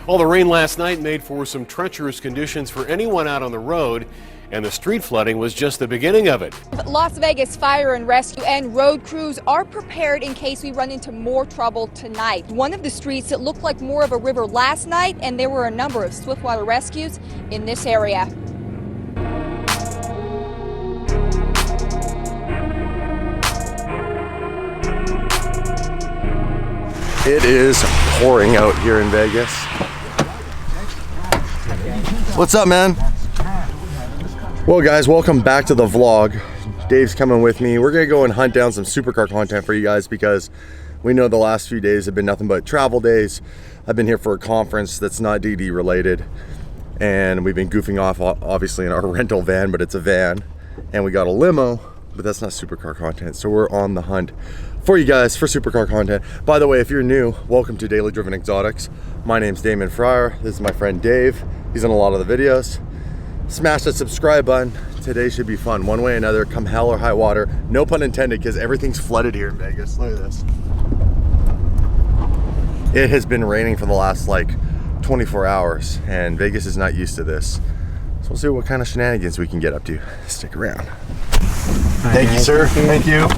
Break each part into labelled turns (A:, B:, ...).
A: Well, the rain last night made for some treacherous conditions for anyone out on the road, and the street flooding was just the beginning of it.
B: Las Vegas Fire and Rescue and road crews are prepared in case we run into more trouble tonight. One of the streets that looked like more of a river last night, and there were a number of swiftwater rescues in this area.
C: It is pouring out here in Vegas. What's up, man? Well, guys, welcome back to the vlog. Dave's coming with me. We're gonna go and hunt down some supercar content for you guys because we know the last few days have been nothing but travel days. I've been here for a conference that's not DD related, and we've been goofing off obviously in our rental van, but it's a van, and we got a limo, but that's not supercar content. So we're on the hunt for you guys for supercar content. By the way, if you're new, welcome to Daily Driven Exotics. My name's Damon Fryer. This is my friend Dave. He's in a lot of the videos. Smash that subscribe button. Today should be fun, one way or another, come hell or high water. No pun intended, because everything's flooded here in Vegas. Look at this. It has been raining for the last like 24 hours, and Vegas is not used to this. So we'll see what kind of shenanigans we can get up to. Stick around. Thank you, sir. Thank you.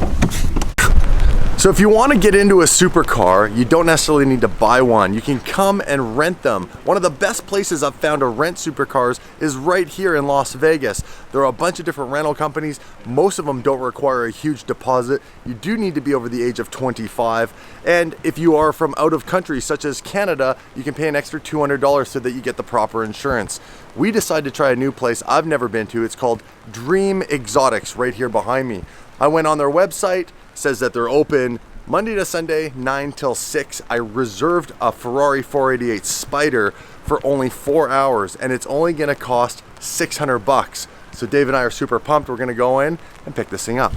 C: So if you want to get into a supercar, you don't necessarily need to buy one. You can come and rent them. One of the best places I've found to rent supercars is right here in Las Vegas. There are a bunch of different rental companies. Most of them don't require a huge deposit. You do need to be over the age of 25. And if you are from out of country, such as Canada, you can pay an extra $200 so that you get the proper insurance. We decided to try a new place I've never been to. It's called Dream Exotics right here behind me. I went on their website. Says that they're open Monday to Sunday, 9 till 6. I reserved a Ferrari 488 Spider for only 4 hours, and it's only gonna cost 600 bucks. So Dave and I are super pumped. We're gonna go in and pick this thing up.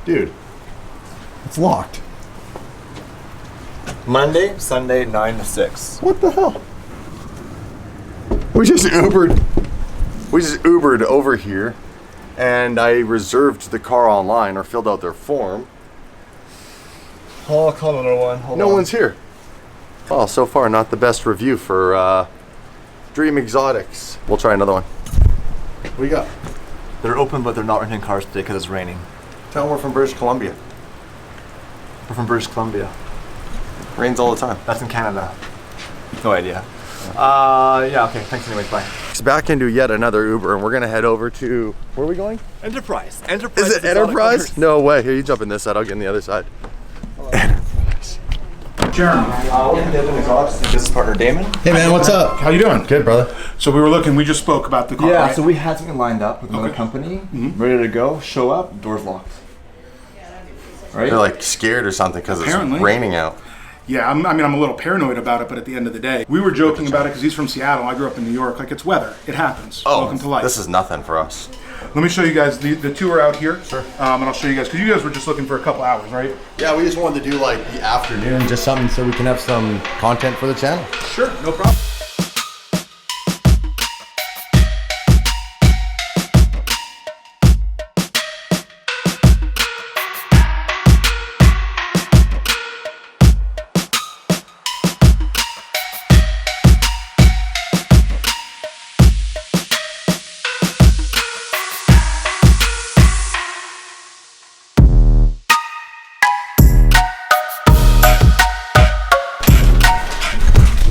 C: Dude, it's locked.
D: Monday, Sunday, 9 to 6.
C: What the hell? We just Ubered over here, and I reserved the car online or filled out their form.
D: Oh, I'll call another one. Hold
C: no
D: on.
C: one's here. Oh, so far not the best review for Dream Exotics. We'll try another one. What do you got?
D: They're open, but they're not renting cars today because it's raining.
C: Tell them we're from British Columbia.
D: We're from British Columbia.
C: Rains all the time.
D: That's in Canada. No idea. Yeah, okay. Thanks anyway. Bye.
C: It's back into yet another Uber, and we're gonna head over to, where are we going?
D: Enterprise. Enterprise.
C: Is it Enterprise? No way. Here, you jump in this side. I'll get in the other side. Enterprise.
E: Jeremy.
D: Business partner Damon.
C: Hey man, what's up?
E: How you doing?
C: Good, brother.
E: So we just spoke about the car,
D: Yeah,
E: right?
D: so we had something lined up with another company, ready to go. Show up, doors locked. Right?
C: They're like scared or something because it's
E: Apparently.
C: raining out.
E: Yeah, I'm a little paranoid about it, but at the end of the day, we were joking about it because he's from Seattle. I grew up in New York. Like, it's weather. It happens.
C: Oh,
E: Welcome to life.
C: this is nothing for us.
E: Let me show you guys. The two are out here. Sure. And I'll show you guys, because you guys were just looking for a couple hours, right?
C: Yeah, we just wanted to do like the afternoon, just something so we can have some content for the channel.
E: Sure, no problem.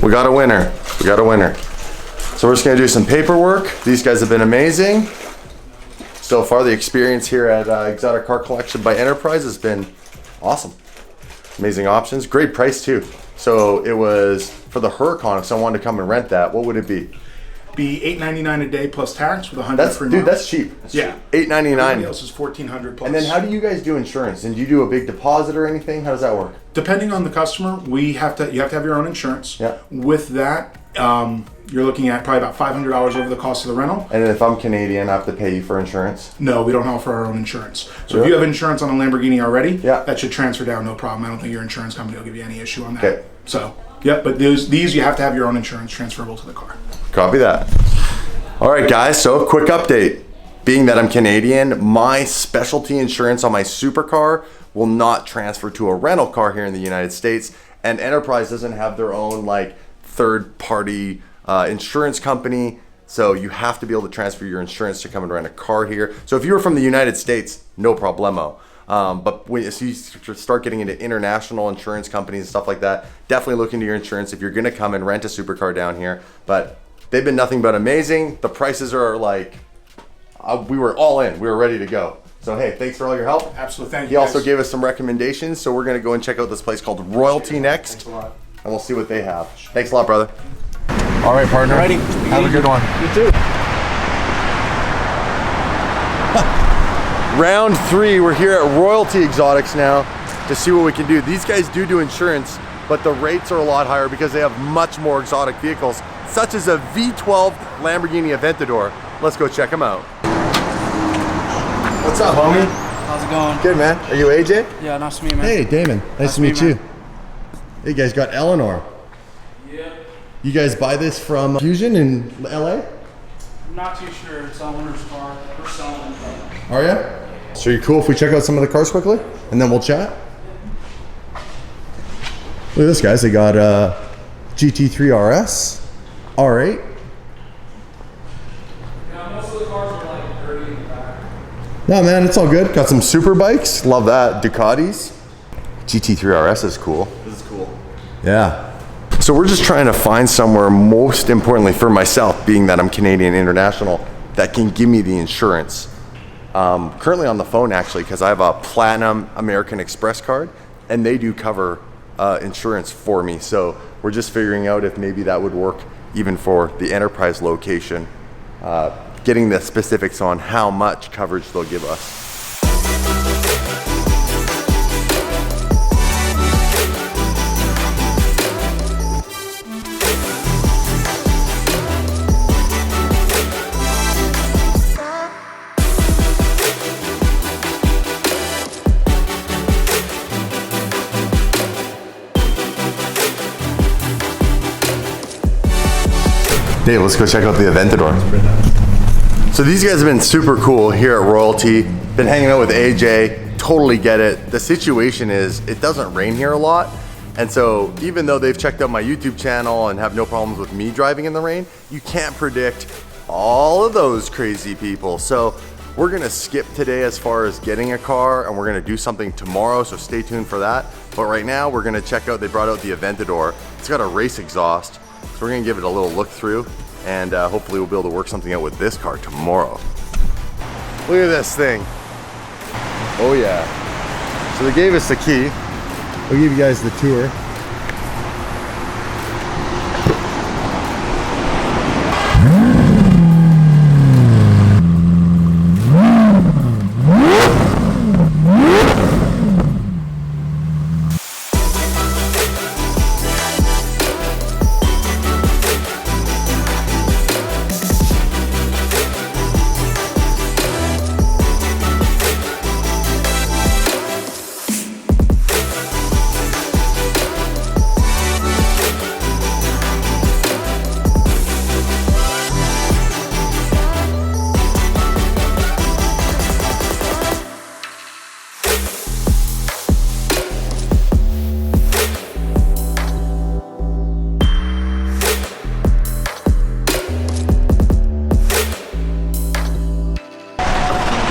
C: We got a winner. We got a winner. So we're just gonna do some paperwork. These guys have been amazing. So far, the experience here at Exotic Car Collection by Enterprise has been awesome. Amazing options, great price too. So it was for the Huracan. If someone wanted to come and rent that, what would it be?
E: Be $8.99 a day plus tax with 100
C: That's
E: free
C: dude,
E: miles.
C: that's cheap. That's
E: Yeah.
C: cheap. $8.99.
E: Everybody else is $1,400 plus.
C: And then how do you guys do insurance? And do you do a big deposit or anything? How does that work?
E: Depending on the customer, you have to have your own insurance.
C: Yeah.
E: With that, you're looking at probably about $500 over the cost of the rental.
C: And then if I'm Canadian, I have to pay you for insurance?
E: No, we don't offer our own insurance. So
C: Really?
E: if you have insurance on a Lamborghini already,
C: Yeah.
E: that should transfer down, no problem. I don't think your insurance company will give you any issue on that.
C: Okay.
E: So, yeah, but these you have to have your own insurance transferable to the car.
C: Copy that. All right, guys, so quick update. being that I'm Canadian, my specialty insurance on my supercar will not transfer to a rental car here in the United States. And Enterprise doesn't have their own like third party insurance company. So you have to be able to transfer your insurance to come and rent a car here. So if you were from the United States, no problemo. But when you start getting into international insurance companies and stuff like that, definitely look into your insurance if you're gonna come and rent a supercar down here. But they've been nothing but amazing. The prices are like, we were all in, we were ready to go. So hey, thanks for all your help.
E: Absolutely, thank you.
C: He also gave us some recommendations, so we're gonna go and check out this place called Royalty next.
E: Thanks a lot.
C: And we'll see what they have. Thanks a lot, brother. All right, partner.
F: Alrighty.
C: Have a good one.
F: You too.
C: Round 3, we're here at Royalty Exotics now to see what we can do. These guys do insurance, but the rates are a lot higher because they have much more exotic vehicles, such as a V12 Lamborghini Aventador. Let's go check them out. What's up, homie?
F: How's it going?
C: Good, man. Are you AJ?
F: Yeah, nice to meet you, man.
C: Hey, Damon. Nice to meet you. Hey, you guys got Eleanor.
F: Yeah.
C: You guys buy this from Fusion in LA?
F: I'm not too sure. It's on owner's car. We're selling it.
C: Are you? So are you cool if we check out some of the cars quickly? And then we'll chat? Look at this, guys. They got GT3 RS, R8.
F: Yeah, most of the cars are like dirty in the back.
C: No, man, it's all good. Got some super bikes. Love that. Ducatis. GT3 RS is cool.
D: This is cool.
C: Yeah. So we're just trying to find somewhere, most importantly for myself, being that I'm Canadian International, that can give me the insurance. Currently on the phone actually, because I have a Platinum American Express card and they do cover insurance for me. So we're just figuring out if maybe that would work even for the Enterprise location, getting the specifics on how much coverage they'll give us. Dave, let's go check out the Aventador. So these guys have been super cool here at Royalty. Been hanging out with AJ, totally get it. The situation is, it doesn't rain here a lot. And so even though they've checked out my YouTube channel and have no problems with me driving in the rain, you can't predict all of those crazy people. So we're gonna skip today as far as getting a car, and we're gonna do something tomorrow, so stay tuned for that. But right now we're gonna check out, they brought out the Aventador. It's got a race exhaust. So we're gonna give it a little look through, and hopefully we'll be able to work something out with this car tomorrow. Look at this thing. Oh yeah. So they gave us the key. We'll give you guys the tour.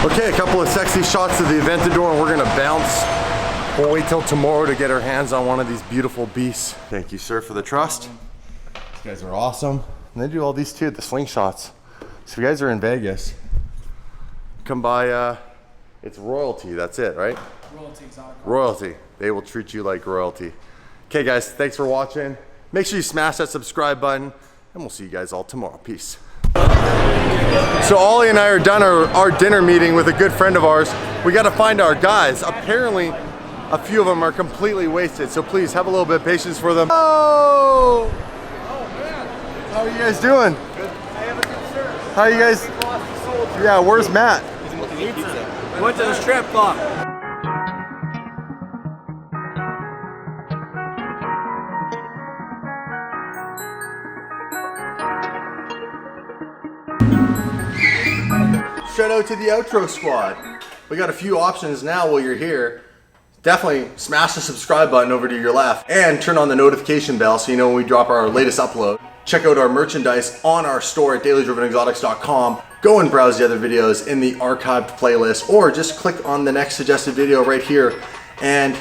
C: Okay, a couple of sexy shots of the Aventador and we're gonna bounce. We'll wait till tomorrow to get our hands on one of these beautiful beasts. Thank you, sir, for the trust. These guys are awesome. And they do all these too, the slingshots. So if you guys are in Vegas, come by, it's Royalty, that's it, right?
F: Royalty Exotic.
C: Royalty, they will treat you like royalty. Okay guys, thanks for watching. Make sure you smash that subscribe button and we'll see you guys all tomorrow. Peace. So Ollie and I are done our dinner meeting with a good friend of ours. We got to find our guys. Apparently, a few of them are completely wasted. So please have a little bit of patience for them. Oh! Oh man! How are you guys doing? Good. I have a good shirt. How are you guys? Yeah, where's Matt?
F: Pizza. Went to the strip club.
C: shout out to the outro squad. We got a few options now while you're here. Definitely smash the subscribe button over to your left and turn on the notification bell so you know when we drop our latest upload. Check out our merchandise on our store at dailydrivenexotics.com. Go and browse the other videos in the archived playlist, or just click on the next suggested video right here. And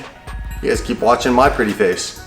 C: you guys keep watching my pretty face.